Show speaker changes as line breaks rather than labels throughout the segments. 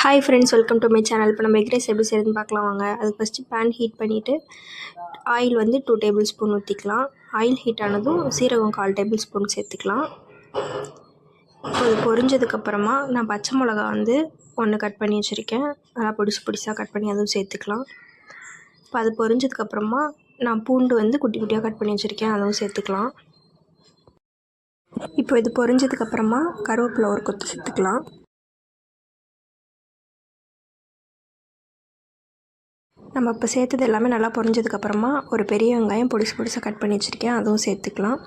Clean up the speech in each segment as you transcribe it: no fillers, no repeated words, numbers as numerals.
Hi friends, welcome to my channel. இப்போ நம்ம egg rice எப்படி செய்யறதுன்னு பார்க்கலாம் வாங்க. அதுக்கு ஃபஸ்ட்டு பேன் ஹீட் பண்ணிவிட்டு ஆயில் வந்து 2 டேபிள் ஸ்பூன் ஊற்றிக்கலாம். ஆயில் ஹீட் ஆனதும் சீரகம் 1/4 டேபிள் ஸ்பூன் சேர்த்துக்கலாம். இப்போ அது பொரிஞ்சதுக்கப்புறமா நான் பச்சை மிளகா வந்து 1 கட் பண்ணி வச்சுருக்கேன். நல்லா பொடிசாக கட் பண்ணி அதுவும் சேர்த்துக்கலாம். இப்போ அது பொரிஞ்சதுக்கப்புறமா நான் பூண்டு வந்து குட்டி குட்டியாக கட் பண்ணி வச்சுருக்கேன், அதுவும் சேர்த்துக்கலாம். இப்போ இது பொரிஞ்சதுக்கப்புறமா கருவேப்பிலை ஒரு கொத்து சேர்த்துக்கலாம். நம்ம இப்போ சேர்த்தது எல்லாமே நல்லா பொரிஞ்சதுக்கப்புறமா ஒரு பெரிய வெங்காயம் பொடிசாக கட் பண்ணி வச்சுருக்கேன், அதுவும் சேர்த்துக்கலாம்.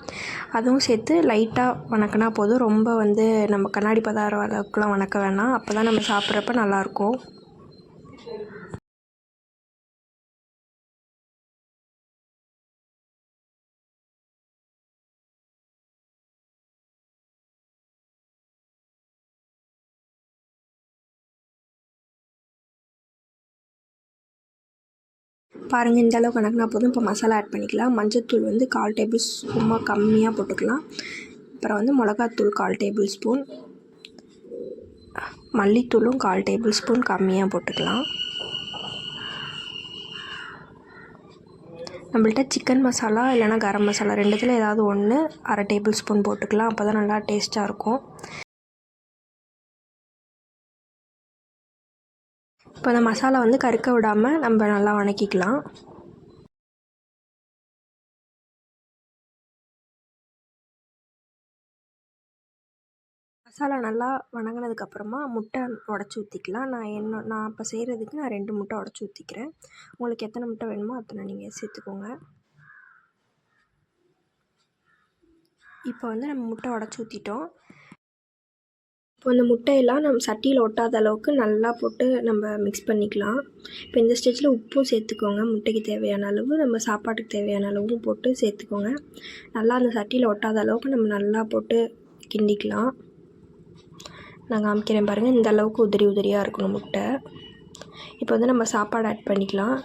அதுவும் சேர்த்து லைட்டாக வணக்கினா போதும். ரொம்ப வந்து நம்ம கண்ணாடி பதார அளவுக்குலாம் வணக்க வேணாம். அப்போ தான் நம்ம சாப்பிட்றப்ப நல்லாயிருக்கும். பாருங்கள், இந்த அளவுக்கு வணக்கினா போதும். இப்போ மசாலா ஆட் பண்ணிக்கலாம். மஞ்சள்தூள் வந்து 1/4 டேபிள் சும்மா கம்மியாக போட்டுக்கலாம். அப்புறம் வந்து மிளகாத்தூள் 1/4 டேபிள் ஸ்பூன், மல்லித்தூளும் 1/4 டேபிள் ஸ்பூன் கம்மியாக போட்டுக்கலாம். நம்மள்ட்ட சிக்கன் மசாலா இல்லைனா கரம் மசாலா ரெண்டுத்தில் ஏதாவது ஒன்று 1/2 டேபிள் ஸ்பூன் போட்டுக்கலாம். அப்போ தான் நல்லா டேஸ்ட்டாக இருக்கும். இப்போ அந்த மசாலா வந்து கருக்க விடாமல் நம்ம நல்லா வணக்கிக்கலாம். மசாலா நல்லா வணங்கினதுக்கப்புறமா முட்டை உடச்சி ஊற்றிக்கலாம். நான் இப்போ செய்கிறதுக்கு நான் 2 முட்டை உடச்சி ஊற்றிக்கிறேன். உங்களுக்கு எத்தனை முட்டை வேணுமோ அத்தனை நீங்கள் சேர்த்துக்கோங்க. இப்போ வந்து நம்ம முட்டை உடச்சி ஊற்றிட்டோம். இப்போ இந்த முட்டையெல்லாம் நம்ம சட்டியில் ஒட்டாத அளவுக்கு நல்லா போட்டு நம்ம மிக்ஸ் பண்ணிக்கலாம். இப்போ இந்த ஸ்டேஜில் உப்பும் சேர்த்துக்கோங்க. முட்டைக்கு தேவையான அளவு, நம்ம சாப்பாட்டுக்கு தேவையான அளவும் போட்டு சேர்த்துக்கோங்க. நல்லா அந்த சட்டியில் ஒட்டாத அளவுக்கு நம்ம நல்லா போட்டு கிண்டிக்கலாம். நான் காமிக்கிறேன் பாருங்கள், இந்த அளவுக்கு உதிரியாக இருக்கணும் முட்டை. இப்போ வந்து நம்ம சாப்பாடு ஆட் பண்ணிக்கலாம்.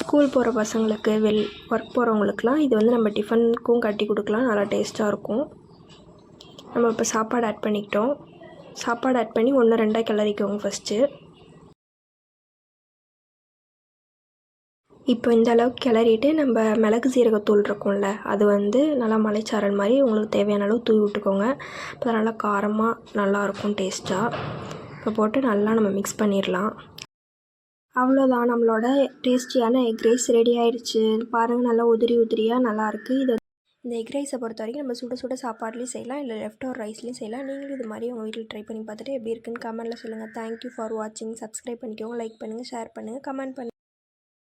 ஸ்கூல் போகிற பசங்களுக்கு, ஒர்க் போகிறவங்களுக்குலாம் இது வந்து நம்ம டிஃபனுக்கும் கட்டி கொடுக்கலாம். நல்லா டேஸ்ட்டாக இருக்கும். நம்ம இப்போ சாப்பாடு ஆட் பண்ணிக்கிட்டோம். சாப்பாடு ஆட் பண்ணி 1 2 கிளறிக்கோங்க ஃபஸ்ட்டு. இப்போ இந்த அளவுக்கு கிளறிட்டு நம்ம மிளகு சீரகத்தூள் இருக்கும்ல, அது வந்து நல்லா மலைச்சாரல் மாதிரி உங்களுக்கு தேவையான அளவு தூவி விட்டுக்கோங்க. இப்போ நல்லா காரமாக நல்லாயிருக்கும் டேஸ்ட்டாக. இப்போ போட்டு நல்லா நம்ம மிக்ஸ் பண்ணிடலாம். அவ்வளோதான், நம்மளோட டேஸ்டியான எக் ரைஸ் ரெடி ஆயிடுச்சு. பாருங்கள், நல்லா உதிரியாக நல்லாயிருக்கு. இந்த எக் ரைஸை பொறுத்த வரைக்கும் நம்ம சுட சாப்பாட்லேயும் செய்யலாம், இல்லை லெஃப்ட் ஓவர் ரைஸ்லேயும் செய்யலாம். நீங்களும் இது மாதிரி உங்கள் வீட்டில் ட்ரை பண்ணி பார்த்துட்டு எப்படி இருக்குன்னு கமெண்ட்டில் சொல்லுங்கள். தேங்க்யூ ஃபார் வாட்சிங். சப்ஸ்கிரைப் பண்ணிக்கோங்க, லைக் பண்ணுங்கள், ஷேர் பண்ணுங்கள், கமெண்ட் பண்ணுங்கள்.